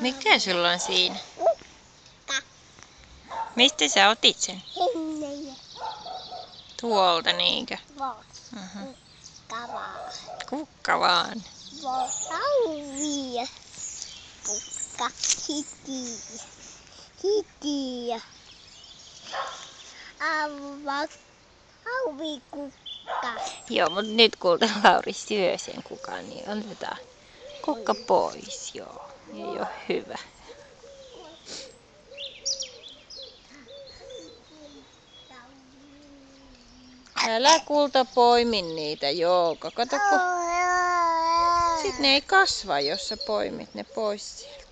Mikä sulla on siinä? Kukka. Mistä sä otit sen? Hinne. Tuolta niinkö? Kukka vaan. Kukka vaan. Hauvi. Kukka. Hiti. Hiti. Hauvi kukka. Joo, mutta nyt kulta Lauri syö sen kukan, niin otetaan kukka pois. Joo, ei ole hyvä. Älä kulta poimi niitä, Jouka. Kato, kun sit ne ei kasva, jos sä poimit ne pois sieltä.